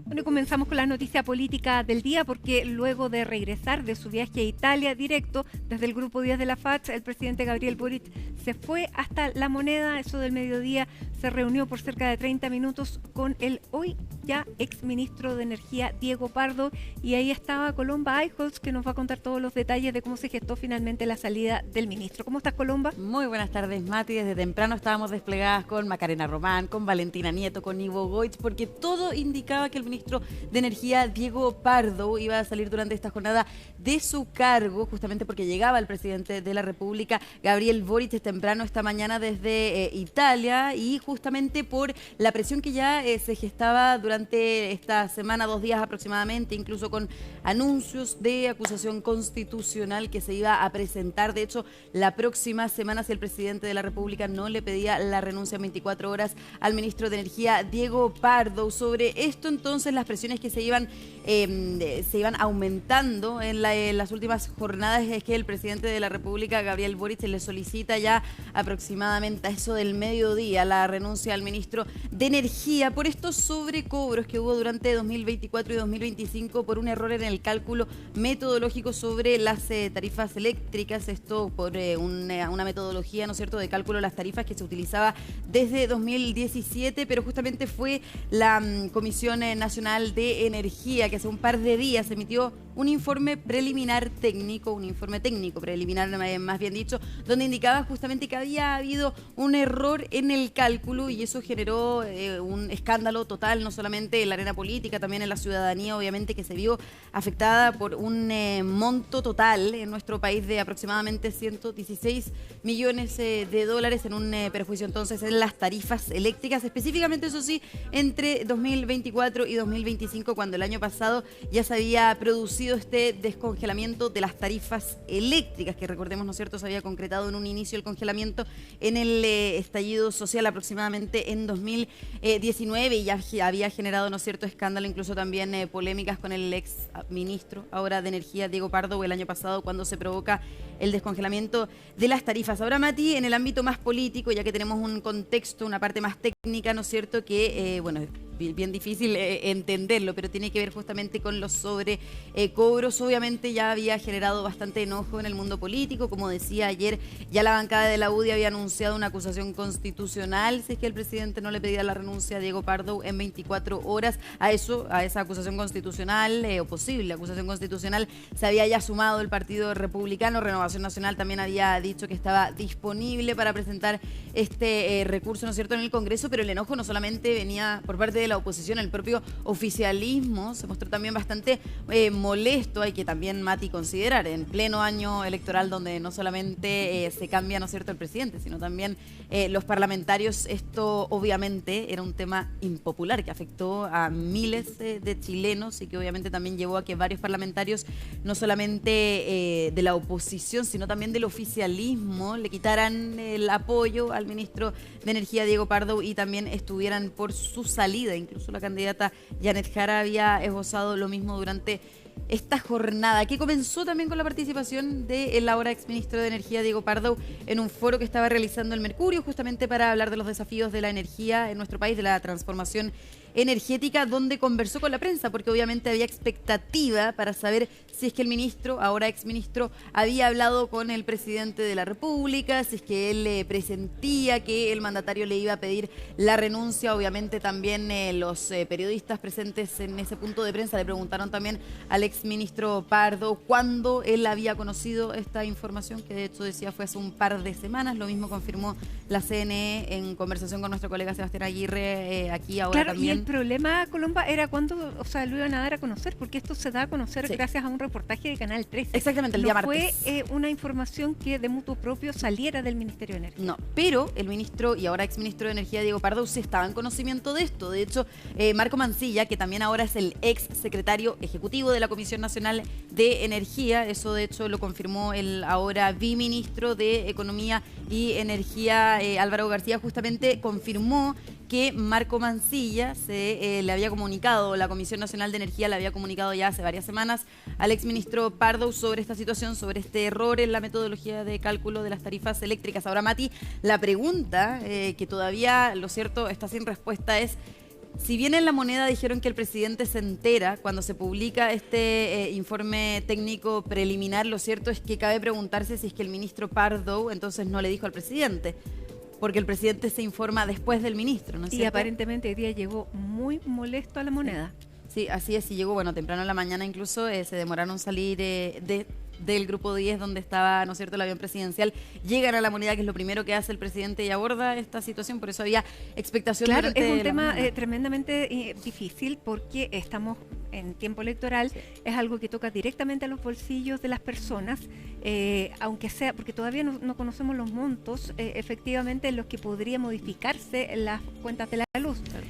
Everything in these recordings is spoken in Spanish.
Bueno, comenzamos con la noticia política del día porque luego de regresar de su viaje a Italia directo desde el grupo 10 de la FACH, el presidente Gabriel Boric se fue hasta La Moneda, eso del mediodía, se reunió por cerca de 30 minutos con el hoy ya exministro de Energía Diego Pardo, y ahí estaba Colomba Eichholz, que nos va a contar todos los detalles de cómo se gestó finalmente la salida del ministro. ¿Cómo estás, Colomba? Muy buenas tardes, Mati. Desde temprano estábamos desplegadas con Macarena Román, con Valentina Nieto, con Ivo Goich, porque todo indicaba que el ministro de Energía, Diego Pardo, iba a salir durante esta jornada de su cargo, justamente porque llegaba el presidente de la República, Gabriel Boric, temprano esta mañana desde Italia, y justamente por la presión que ya se gestaba durante esta semana, 2 días aproximadamente, incluso con anuncios de acusación constitucional que se iba a presentar. De hecho, la próxima semana, si el presidente de la República no le pedía la renuncia en 24 horas al ministro de Energía, Diego Pardo. Sobre esto, entonces, las presiones que se iban aumentando en las últimas jornadas es que el presidente de la República, Gabriel Boric, le solicita ya aproximadamente a eso del mediodía la renuncia al ministro de Energía por estos sobrecobros que hubo durante 2024 y 2025 por un error en el cálculo metodológico sobre las tarifas eléctricas. Esto por una metodología, ¿no es cierto?, de cálculo de las tarifas que se utilizaba desde 2017, pero justamente fue la Comisión Nacional de Energía que hace un par de días emitió un informe técnico preliminar más bien dicho, donde indicaba justamente que había habido un error en el cálculo, y eso generó un escándalo total, no solamente en la arena política, también en la ciudadanía, obviamente, que se vio afectada por un monto total en nuestro país de aproximadamente 116 millones de dólares en un perjuicio entonces en las tarifas eléctricas, específicamente, eso sí, entre 2024 y 2025, cuando el año pasado ya se había producido este descongelamiento de las tarifas eléctricas, que recordemos, ¿no es cierto?, se había concretado en un inicio el congelamiento en el estallido social aproximadamente en 2019, y ya había generado, ¿no es cierto?, escándalo, incluso también polémicas con el ex ministro ahora de Energía, Diego Pardo, el año pasado, cuando se provoca el descongelamiento de las tarifas. Ahora, Mati, en el ámbito más político, ya que tenemos un contexto, una parte más técnica, ¿no es cierto?, que, bien difícil entenderlo, pero tiene que ver justamente con los sobrecobros. Obviamente ya había generado bastante enojo en el mundo político. Como decía ayer, ya la bancada de la UDI había anunciado una acusación constitucional si es que el presidente no le pedía la renuncia a Diego Pardo en 24 horas. A esa acusación constitucional, o posible acusación constitucional, se había ya sumado el Partido Republicano. Renovación Nacional también había dicho que estaba disponible para presentar este recurso, ¿no es cierto?, en el Congreso, pero el enojo no solamente venía por parte de la oposición, el propio oficialismo se mostró también bastante molesto. Hay que también, Mati, considerar en pleno año electoral, donde no solamente se cambia, ¿no es cierto?, el presidente, sino también los parlamentarios. Esto obviamente era un tema impopular que afectó a miles de chilenos, y que obviamente también llevó a que varios parlamentarios, no solamente de la oposición, sino también del oficialismo, le quitaran el apoyo al ministro de Energía, Diego Pardo, y también estuvieran por su salida. Incluso la candidata Janet Jara había esbozado lo mismo durante esta jornada, que comenzó también con la participación del ahora exministro de Energía, Diego Pardo, en un foro que estaba realizando el Mercurio, justamente para hablar de los desafíos de la energía en nuestro país, de la transformación energética, donde conversó con la prensa, porque obviamente había expectativa para saber si es que el ministro, ahora exministro, había hablado con el presidente de la República, si es que él le presentía que el mandatario le iba a pedir la renuncia. Obviamente también los periodistas presentes en ese punto de prensa le preguntaron también al exministro Pardo cuándo él había conocido esta información, que de hecho decía fue hace un par de semanas. Lo mismo confirmó la CNE en conversación con nuestro colega Sebastián Aguirre aquí ahora, claro, también. Y el problema, Colomba, era cuándo, lo iban a dar a conocer, porque esto se da a conocer gracias a un reportaje de Canal 13. Exactamente, el día martes. Fue una información que de mutuo propio saliera del Ministerio de Energía. No, pero el ministro y ahora exministro de Energía, Diego Pardo, sí estaba en conocimiento de esto. De hecho, Marco Mancilla, que también ahora es el ex secretario ejecutivo de la Comisión Nacional de Energía, eso de hecho lo confirmó el ahora biministro de Economía y Energía, Álvaro García, justamente confirmó que Marco Mancilla le había comunicado, la Comisión Nacional de Energía le había comunicado ya hace varias semanas al exministro Pardo sobre esta situación, sobre este error en la metodología de cálculo de las tarifas eléctricas. Ahora, Mati, la pregunta que todavía, lo cierto, está sin respuesta es: Si bien en La Moneda dijeron que el presidente se entera cuando se publica este informe técnico preliminar, lo cierto es que cabe preguntarse si es que el ministro Pardo entonces no le dijo al presidente, porque el presidente se informa después del ministro, ¿no es cierto? Y aparentemente hoy día llegó muy molesto a La Moneda. Sí, así es, y llegó, bueno, temprano en la mañana incluso, se demoraron en salir del grupo 10 donde estaba, ¿no es cierto?, el avión presidencial. Llegan a La Moneda, que es lo primero que hace el presidente, y aborda esta situación, por eso había expectación. Claro, durante es un la tema mañana. tremendamente difícil porque estamos en tiempo electoral, sí. Es algo que toca directamente a los bolsillos de las personas, aunque sea, porque todavía no conocemos los montos efectivamente en los que podría modificarse las cuentas de la luz. Claro.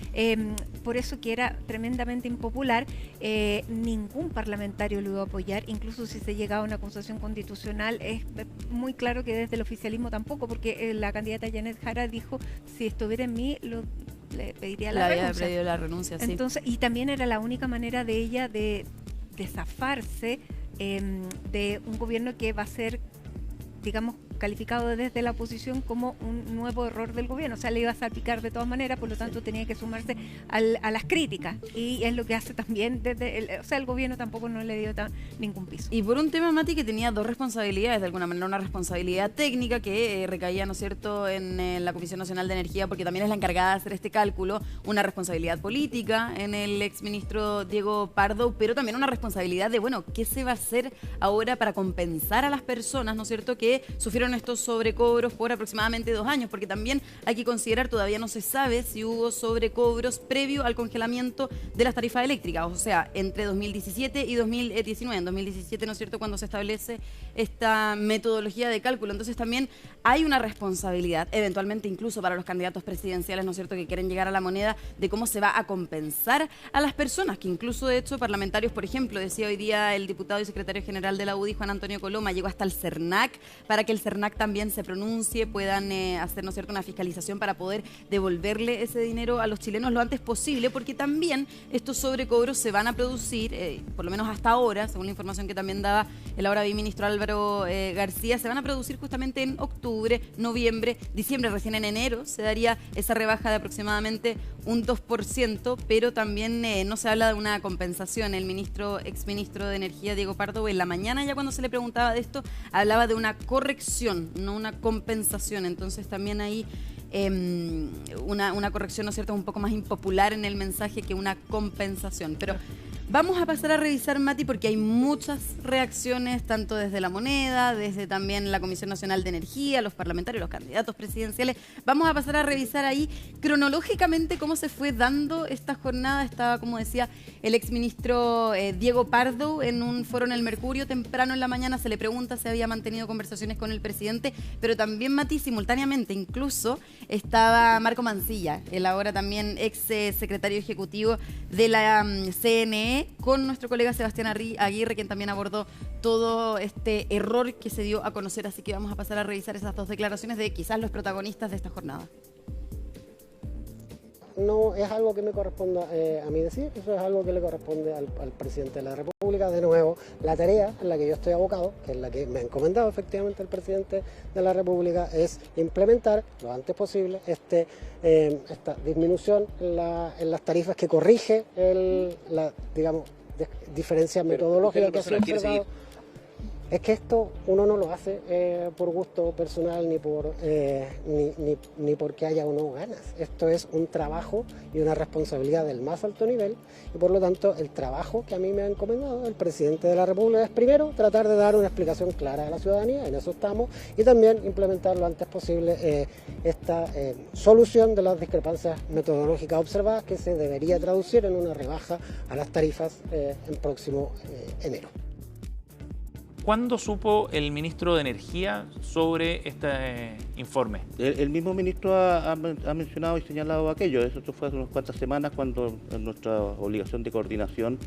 Por eso que era tremendamente impopular, ningún parlamentario lo iba a apoyar, incluso si se llegaba a una acusación constitucional, es muy claro que desde el oficialismo tampoco, porque la candidata Janet Jara dijo, si estuviera en mí, le pediría la renuncia. Había pedido la renuncia, sí. Entonces, y también era la única manera de ella de zafarse de un gobierno que va a ser, digamos, calificado desde la oposición como un nuevo error del gobierno, o sea, le iba a salpicar de todas maneras, por lo tanto tenía que sumarse a las críticas, y es lo que hace también o sea, el gobierno tampoco no le dio ningún piso. Y por un tema, Mati, que tenía dos responsabilidades, de alguna manera, una responsabilidad técnica que recaía, ¿no es cierto?, en la Comisión Nacional de Energía, porque también es la encargada de hacer este cálculo, una responsabilidad política en el exministro Diego Pardo, pero también una responsabilidad de, bueno, ¿qué se va a hacer ahora para compensar a las personas, ¿no es cierto?, que sufrieron estos sobrecobros por aproximadamente 2 años, porque también hay que considerar, todavía no se sabe si hubo sobrecobros previo al congelamiento de las tarifas eléctricas, o sea, entre 2017 y 2019. En 2017, ¿no es cierto?, cuando se establece esta metodología de cálculo. Entonces también hay una responsabilidad, eventualmente incluso para los candidatos presidenciales, ¿no es cierto?, que quieren llegar a La Moneda, de cómo se va a compensar a las personas, que incluso de hecho parlamentarios, por ejemplo, decía hoy día el diputado y secretario general de la UDI, Juan Antonio Coloma, llegó hasta el CERNAC para que el CERNAC también se pronuncie, puedan hacer, ¿no es cierto?, una fiscalización para poder devolverle ese dinero a los chilenos lo antes posible, porque también estos sobrecobros se van a producir, por lo menos hasta ahora, según la información que también daba el ahora viceministro Álvaro García, se van a producir justamente en octubre, noviembre, diciembre, recién en enero se daría esa rebaja de aproximadamente un 2%, pero también no se habla de una compensación. El exministro de Energía, Diego Pardo, en la mañana ya cuando se le preguntaba de esto, hablaba de una corrección, no una compensación. Entonces también hay una corrección, ¿no es cierto?, un poco más impopular en el mensaje que una compensación. Pero vamos a pasar a revisar, Mati, porque hay muchas reacciones, tanto desde La Moneda, desde también la Comisión Nacional de Energía, los parlamentarios, los candidatos presidenciales. Vamos a pasar a revisar ahí cronológicamente cómo se fue dando esta jornada. Estaba, como decía, el exministro Diego Pardo en un foro en el Mercurio. Temprano en la mañana se le pregunta si había mantenido conversaciones con el presidente, pero también, Mati, simultáneamente incluso estaba Marco Mancilla, el ahora también ex secretario ejecutivo de la CNE, con nuestro colega Sebastián Aguirre, quien también abordó todo este error que se dio a conocer. Así que vamos a pasar a revisar esas dos declaraciones de quizás los protagonistas de esta jornada. No es algo que me corresponda a mí decir, eso es algo que le corresponde al presidente de la República. De nuevo, la tarea en la que yo estoy abocado, que es la que me ha encomendado efectivamente el presidente de la República, es implementar lo antes posible esta disminución en las tarifas que corrige la, digamos, diferencia metodológica que se ha observado. Es que esto uno no lo hace por gusto personal ni porque haya o no ganas. Esto es un trabajo y una responsabilidad del más alto nivel, y por lo tanto el trabajo que a mí me ha encomendado el presidente de la República es primero tratar de dar una explicación clara a la ciudadanía, en eso estamos, y también implementar lo antes posible esta solución de las discrepancias metodológicas observadas, que se debería traducir en una rebaja a las tarifas en próximo enero. ¿Cuándo supo el ministro de Energía sobre este informe? El mismo ministro ha mencionado y señalado aquello. Eso fue hace unas cuantas semanas, cuando en nuestra obligación de coordinación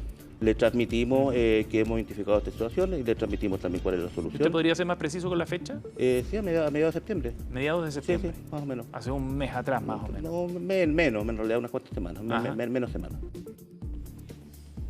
le transmitimos que hemos identificado esta situación, y le transmitimos también cuál es la solución. ¿Usted podría ser más preciso con la fecha? Sí, a mediados de septiembre. ¿Mediados de septiembre? Sí, más o menos. Hace un mes atrás, más o menos. No, menos, en realidad unas cuantas semanas, menos semanas.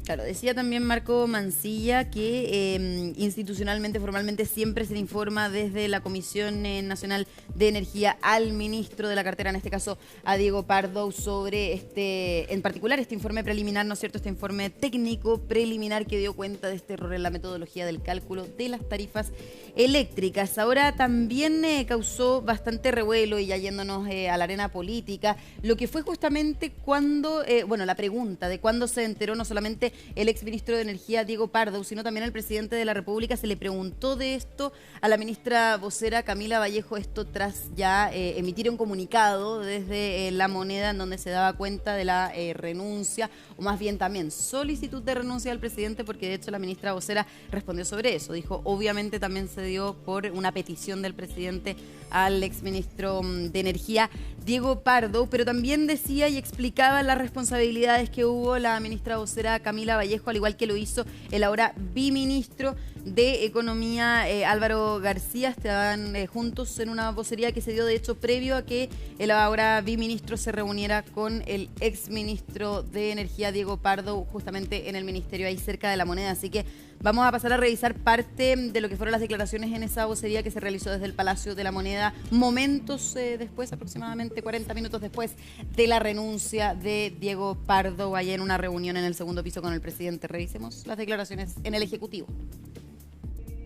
Claro, decía también Marco Mancilla que institucionalmente, formalmente, siempre se le informa desde la Comisión Nacional de de Energía al ministro de la cartera, en este caso a Diego Pardo, sobre en particular este informe preliminar, ¿no es cierto?, este informe técnico preliminar que dio cuenta de este error en la metodología del cálculo de las tarifas eléctricas. Ahora también causó bastante revuelo, y ya yéndonos a la arena política, lo que fue justamente cuando, la pregunta de cuándo se enteró no solamente el exministro de Energía Diego Pardo, sino también al presidente de la República. Se le preguntó de esto a la ministra vocera Camila Vallejo, esto tras ya emitir un comunicado desde La Moneda en donde se daba cuenta de la renuncia, o más bien también solicitud de renuncia del presidente, porque de hecho la ministra vocera respondió sobre eso. Dijo, obviamente también se dio por una petición del presidente al exministro de Energía Diego Pardo, pero también decía y explicaba las responsabilidades que hubo la ministra vocera Camila Vallejo, al igual que lo hizo el ahora biministro de Economía Álvaro García. Estaban juntos en una vocería que se dio de hecho previo a que el ahora biministro se reuniera con el exministro de Energía Diego Pardo, justamente en el ministerio ahí cerca de La Moneda. Así que vamos a pasar a revisar parte de lo que fueron las declaraciones en esa vocería que se realizó desde el Palacio de La Moneda, momentos después, aproximadamente 40 minutos después de la renuncia de Diego Pardo, allá en una reunión en el segundo piso con el presidente. Revisemos las declaraciones en el Ejecutivo.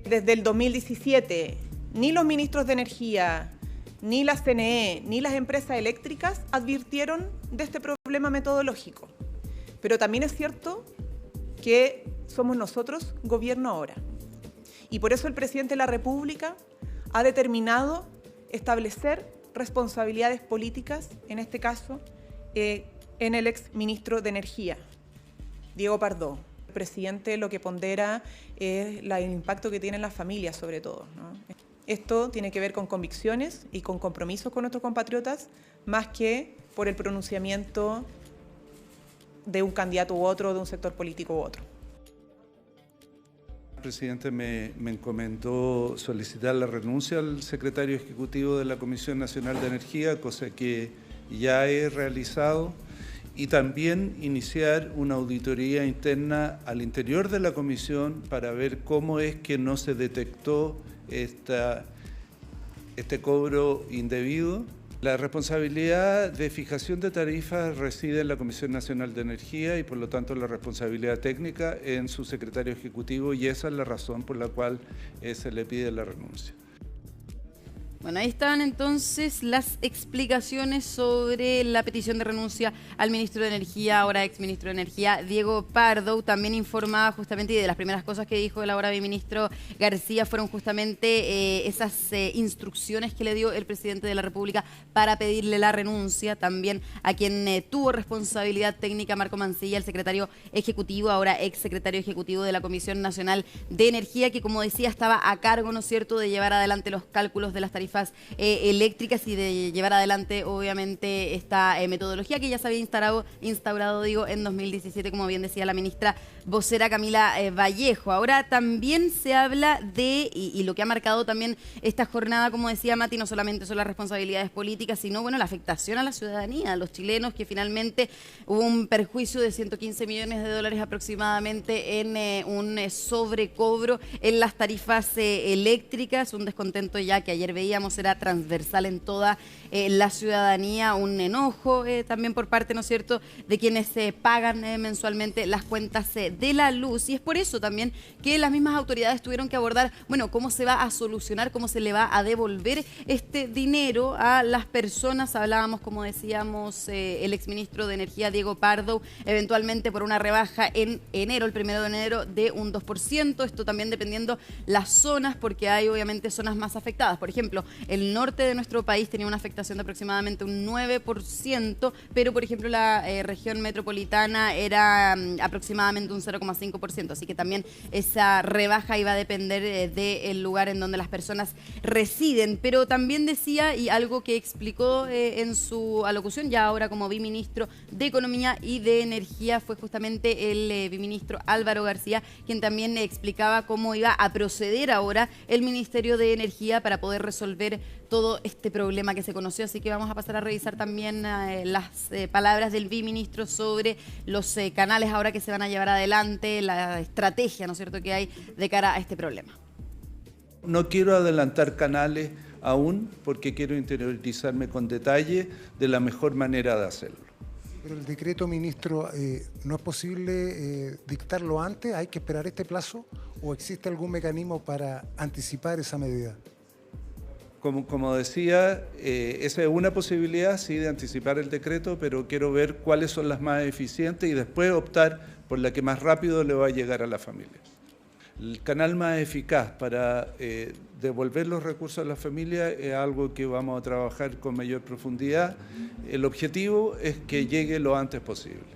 Desde el 2017, ni los ministros de Energía, ni la CNE, ni las empresas eléctricas advirtieron de este problema metodológico. Pero también es cierto que somos nosotros gobierno ahora. Y por eso el presidente de la República ha determinado establecer responsabilidades políticas, en este caso, en el exministro de Energía, Diego Pardo. El presidente lo que pondera es el impacto que tiene en las familias, sobre todo, ¿no? Esto tiene que ver con convicciones y con compromisos con nuestros compatriotas, más que por el pronunciamiento de un candidato u otro, de un sector político u otro. El presidente me encomendó solicitar la renuncia al secretario ejecutivo de la Comisión Nacional de Energía, cosa que ya he realizado, y también iniciar una auditoría interna al interior de la comisión para ver cómo es que no se detectó este cobro indebido. La responsabilidad de fijación de tarifas reside en la Comisión Nacional de Energía y por lo tanto la responsabilidad técnica en su secretario ejecutivo, y esa es la razón por la cual se le pide la renuncia. Bueno, ahí están entonces las explicaciones sobre la petición de renuncia al ministro de Energía, ahora exministro de Energía, Diego Pardo. También informaba justamente, y de las primeras cosas que dijo el ahora biministro García fueron justamente esas instrucciones que le dio el presidente de la República para pedirle la renuncia. También a quien tuvo responsabilidad técnica, Marco Mancilla, el secretario ejecutivo, ahora exsecretario ejecutivo de la Comisión Nacional de Energía, que como decía estaba a cargo, ¿no es cierto?, de llevar adelante los cálculos de las tarifas eléctricas y de llevar adelante obviamente esta metodología que ya se había instaurado en 2017, como bien decía la ministra vocera Camila Vallejo. Ahora también se habla de, y lo que ha marcado también esta jornada, como decía Mati, no solamente son las responsabilidades políticas, sino bueno, la afectación a la ciudadanía, a los chilenos, que finalmente hubo un perjuicio de 115 millones de dólares aproximadamente en un sobrecobro en las tarifas eléctricas, un descontento ya que ayer veíamos era transversal en toda la ciudadanía, un enojo también por parte, ¿no es cierto?, de quienes pagan mensualmente las cuentas de la luz. Y es por eso también que las mismas autoridades tuvieron que abordar, bueno, cómo se va a solucionar, cómo se le va a devolver este dinero a las personas. Hablábamos, como decíamos, el exministro de Energía, Diego Pardo, eventualmente por una rebaja en enero, el 1 de enero, de un 2%. Esto también dependiendo las zonas, porque hay obviamente zonas más afectadas. Por ejemplo, el norte de nuestro país tenía una afectación de aproximadamente un 9%, pero por ejemplo la región metropolitana era aproximadamente un 0,5%, así que también esa rebaja iba a depender del lugar en donde las personas residen. Pero también decía, y algo que explicó en su alocución, ya ahora como biministro de Economía y de Energía, fue justamente el biministro Álvaro García, quien también explicaba cómo iba a proceder ahora el Ministerio de Energía para poder resolver todo este problema que se conoció. Así que vamos a pasar a revisar también las palabras del biministro sobre los canales ahora que se van a llevar adelante, la estrategia, ¿no es cierto?, que hay de cara a este problema. No quiero adelantar canales aún porque quiero interiorizarme con detalle de la mejor manera de hacerlo. Pero el decreto, ministro, ¿no es posible dictarlo antes? ¿Hay que esperar este plazo o existe algún mecanismo para anticipar esa medida? Como decía, esa es una posibilidad, sí, de anticipar el decreto, pero quiero ver cuáles son las más eficientes y después optar por la que más rápido le va a llegar a la familia. El canal más eficaz para devolver los recursos a la familia es algo que vamos a trabajar con mayor profundidad. El objetivo es que llegue lo antes posible.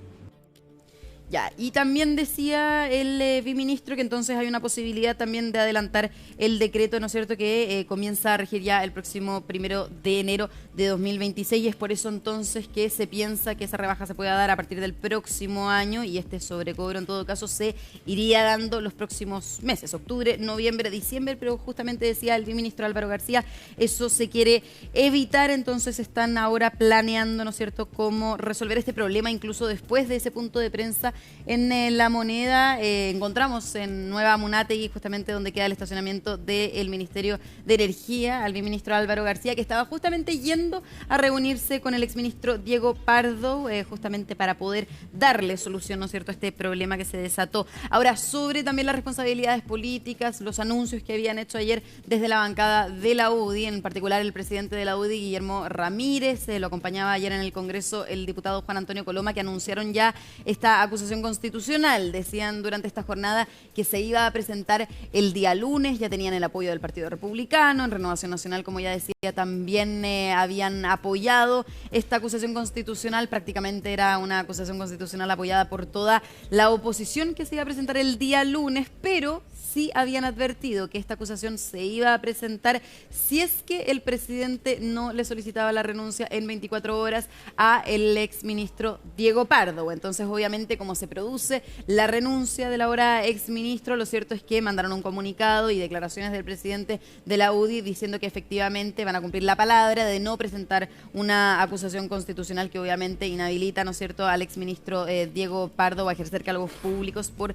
Ya, y también decía el viceministro que entonces hay una posibilidad también de adelantar el decreto, ¿no es cierto?, que comienza a regir ya el próximo 1 de enero de 2026, y es por eso entonces que se piensa que esa rebaja se pueda dar a partir del próximo año, y este sobrecobro en todo caso se iría dando los próximos meses, octubre, noviembre, diciembre, pero justamente decía el viceministro Álvaro García, eso se quiere evitar, entonces están ahora planeando, ¿no es cierto?, cómo resolver este problema, incluso después de ese punto de prensa en La Moneda. Encontramos en Nueva Munátegui, justamente donde queda el estacionamiento del Ministerio de Energía, al viceministro Álvaro García, que estaba justamente yendo a reunirse con el exministro Diego Pardo, justamente para poder darle solución, ¿no es cierto?, a este problema que se desató. Ahora, sobre también las responsabilidades políticas, los anuncios que habían hecho ayer desde la bancada de la UDI, en particular el presidente de la UDI, Guillermo Ramírez, lo acompañaba ayer en el Congreso el diputado Juan Antonio Coloma, que anunciaron ya esta acusación constitucional. Decían durante esta jornada que se iba a presentar el día lunes, ya tenían el apoyo del Partido Republicano, en Renovación Nacional, como ya decía, también habían apoyado esta acusación constitucional, prácticamente era una acusación constitucional apoyada por toda la oposición, que se iba a presentar el día lunes, pero sí habían advertido que esta acusación se iba a presentar si es que el presidente no le solicitaba la renuncia en 24 horas a el exministro Diego Pardo. Entonces, obviamente, como se produce la renuncia del ahora exministro, lo cierto es que mandaron un comunicado y declaraciones del presidente de la UDI diciendo que efectivamente van a cumplir la palabra de no presentar una acusación constitucional que obviamente inhabilita, ¿no es cierto?, al exministro Diego Pardo a ejercer cargos públicos por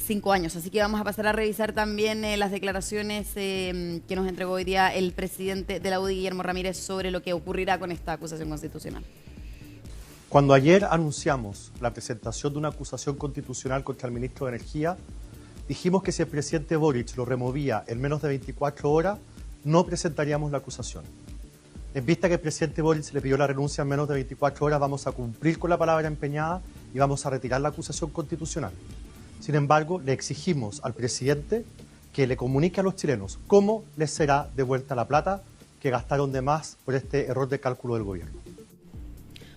5 años. Así que vamos a pasar a revisar también las declaraciones que nos entregó hoy día el presidente de la UDI, Guillermo Ramírez, sobre lo que ocurrirá con esta acusación constitucional. Cuando ayer anunciamos la presentación de una acusación constitucional contra el ministro de Energía, dijimos que si el presidente Boric lo removía en menos de 24 horas, no presentaríamos la acusación. En vista que el presidente Boric le pidió la renuncia en menos de 24 horas, vamos a cumplir con la palabra empeñada y vamos a retirar la acusación constitucional. Sin embargo, le exigimos al presidente que le comunique a los chilenos cómo les será devuelta la plata que gastaron de más por este error de cálculo del gobierno.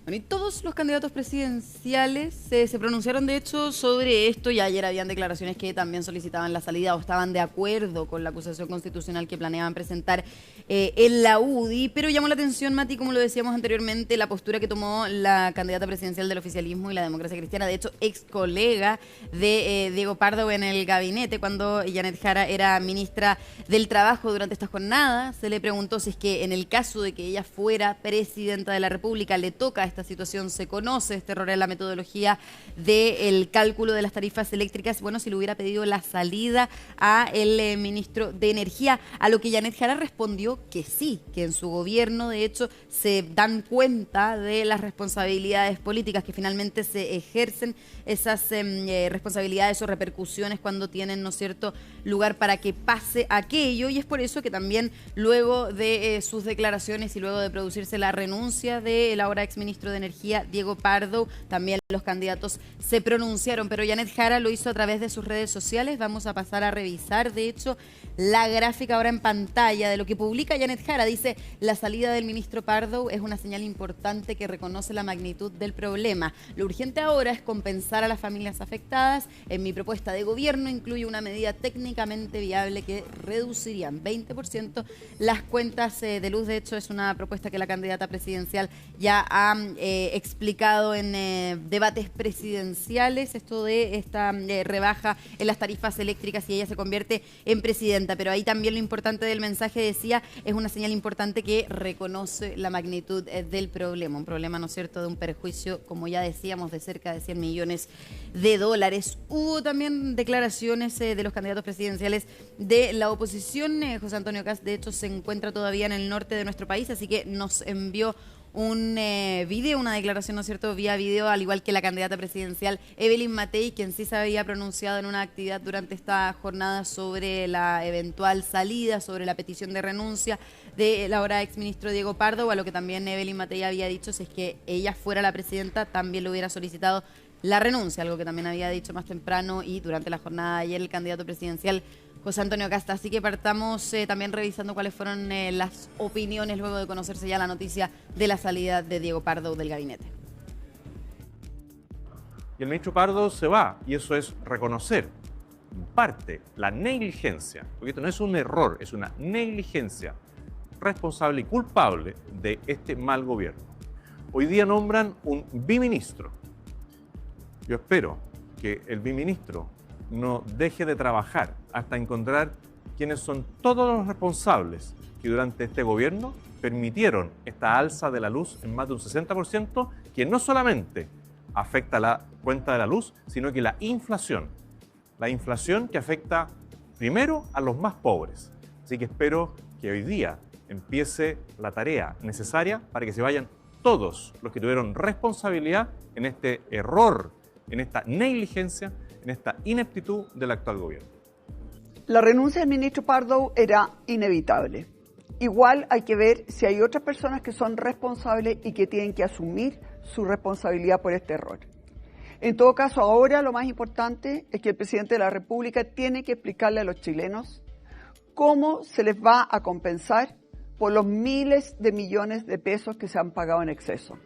Bueno, y todos los candidatos presidenciales se pronunciaron, de hecho, sobre esto, y ayer habían declaraciones que también solicitaban la salida o estaban de acuerdo con la acusación constitucional que planeaban presentar en la UDI, pero llamó la atención, Mati, como lo decíamos anteriormente, la postura que tomó la candidata presidencial del oficialismo y la democracia cristiana, de hecho, ex colega de Diego Pardo en el gabinete, cuando Janet Jara era ministra del Trabajo durante esta jornada. Se le preguntó si es que en el caso de que ella fuera presidenta de la República le toca esta situación, se conoce este error en la metodología del cálculo de las tarifas eléctricas, bueno, si le hubiera pedido la salida a el ministro de Energía, a lo que Janet Jara respondió que sí, que en su gobierno de hecho se dan cuenta de las responsabilidades políticas, que finalmente se ejercen esas responsabilidades o repercusiones cuando tienen, ¿no es cierto?, lugar para que pase aquello, y es por eso que también luego de sus declaraciones y luego de producirse la renuncia del ahora exministro de Energía, Diego Pardo, también los candidatos se pronunciaron, pero Janet Jara lo hizo a través de sus redes sociales. Vamos a pasar a revisar, de hecho, la gráfica ahora en pantalla de lo que publica Janet Jara. Dice: la salida del ministro Pardo es una señal importante que reconoce la magnitud del problema. Lo urgente ahora es compensar a las familias afectadas. En mi propuesta de gobierno incluye una medida técnicamente viable que reduciría en 20% las cuentas de luz. De hecho, es una propuesta que la candidata presidencial ya ha explicado en debate debates presidenciales, esto de esta rebaja en las tarifas eléctricas si ella se convierte en presidenta. Pero ahí también lo importante del mensaje, decía, es una señal importante que reconoce la magnitud del problema. Un problema, ¿no es cierto?, de un perjuicio, como ya decíamos, de cerca de 100 millones de dólares. Hubo también declaraciones de los candidatos presidenciales de la oposición. José Antonio Kast, de hecho, se encuentra todavía en el norte de nuestro país, así que nos envió un video, una declaración, ¿no es cierto?, vía video, al igual que la candidata presidencial Evelyn Matei, quien sí se había pronunciado en una actividad durante esta jornada sobre la eventual salida, sobre la petición de renuncia de la ahora exministro Diego Pardo. A lo que también Evelyn Matei había dicho, si es que ella fuera la presidenta, también le hubiera solicitado la renuncia, algo que también había dicho más temprano y durante la jornada de ayer el candidato presidencial José Antonio Kast. Así que partamos también revisando cuáles fueron las opiniones luego de conocerse ya la noticia de la salida de Diego Pardo del gabinete. Y el ministro Pardo se va, y eso es reconocer en parte la negligencia, porque esto no es un error, es una negligencia responsable y culpable de este mal gobierno. Hoy día nombran un biministro. Yo espero que el biministro no deje de trabajar hasta encontrar quiénes son todos los responsables que durante este gobierno permitieron esta alza de la luz en más de un 60%, que no solamente afecta la cuenta de la luz, sino que la inflación que afecta primero a los más pobres. Así que espero que hoy día empiece la tarea necesaria para que se vayan todos los que tuvieron responsabilidad en este error, en esta negligencia, en esta ineptitud del actual gobierno. La renuncia del ministro Pardo era inevitable. Igual hay que ver si hay otras personas que son responsables y que tienen que asumir su responsabilidad por este error. En todo caso, ahora lo más importante es que el presidente de la República tiene que explicarle a los chilenos cómo se les va a compensar por los miles de millones de pesos que se han pagado en exceso.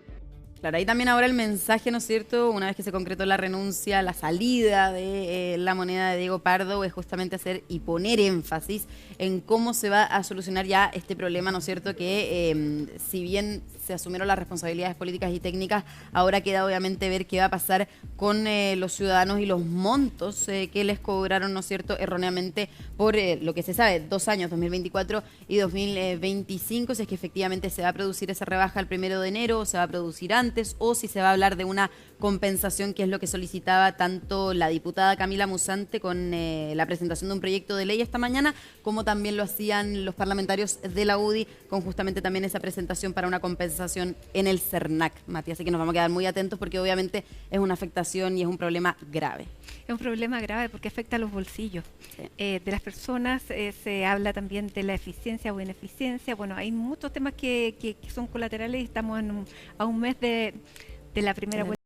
Claro, ahí también ahora el mensaje, ¿no es cierto?, una vez que se concretó la renuncia, la salida de la moneda de Diego Pardo, es justamente hacer y poner énfasis en cómo se va a solucionar ya este problema, ¿no es cierto?, que si bien se asumieron las responsabilidades políticas y técnicas, ahora queda obviamente ver qué va a pasar con los ciudadanos y los montos que les cobraron, ¿no es cierto?, erróneamente por lo que se sabe, 2 años, 2024 y 2025, si es que efectivamente se va a producir esa rebaja el 1 de enero, o se va a producir antes, o si se va a hablar de una compensación, que es lo que solicitaba tanto la diputada Camila Musante con la presentación de un proyecto de ley esta mañana, como también lo hacían los parlamentarios de la UDI con justamente también esa presentación para una compensación en el CERNAC, Mati. Así que nos vamos a quedar muy atentos porque obviamente es una afectación y es un problema grave. Es un problema grave porque afecta a los bolsillos de las personas. Se habla también de la eficiencia o ineficiencia. Bueno, hay muchos temas que son colaterales y estamos a un mes de la primera vuelta